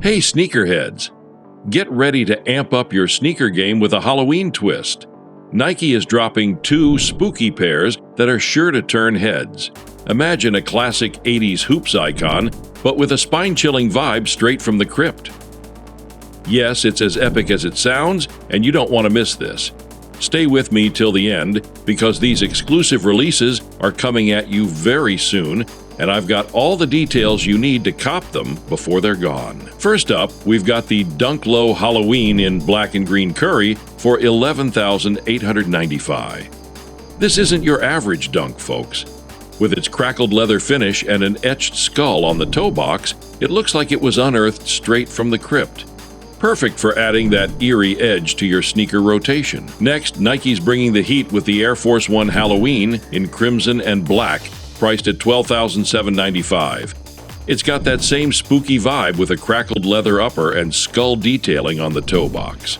Hey sneakerheads! Get ready to amp up your sneaker game with a Halloween twist. Nike is dropping 2 spooky pairs that are sure to turn heads. Imagine a classic 80s hoops icon, but with a spine-chilling vibe straight from the crypt. Yes, it's as epic as it sounds, and you don't want to miss this. Stay with me till the end, because these exclusive releases are coming at you very soon, and I've got all the details you need to cop them before they're gone. First up, we've got the Dunk Low Halloween in black and green curry for $11,895. This isn't your average dunk, folks. With its crackled leather finish and an etched skull on the toe box, it looks like it was unearthed straight from the crypt. Perfect for adding that eerie edge to your sneaker rotation. Next, Nike's bringing the heat with the Air Force One Halloween in crimson and black, priced at $12,795. It's got that same spooky vibe with a crackled leather upper and skull detailing on the toe box.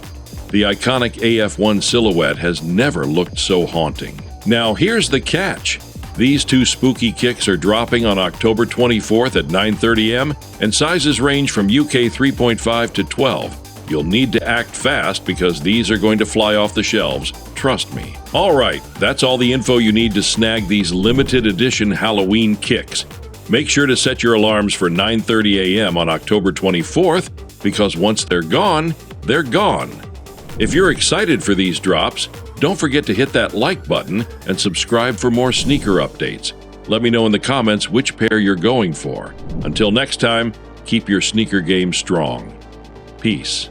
The iconic AF1 silhouette has never looked so haunting. Now here's the catch. These 2 spooky kicks are dropping on October 24th at 9:30 a.m. and sizes range from UK 3.5 to 12. You'll need to act fast because these are going to fly off the shelves, trust me. Alright, that's all the info you need to snag these limited edition Halloween kicks. Make sure to set your alarms for 9:30 a.m. on October 24th because once they're gone, they're gone. If you're excited for these drops, don't forget to hit that like button and subscribe for more sneaker updates. Let me know in the comments which pair you're going for. Until next time, keep your sneaker game strong. Peace.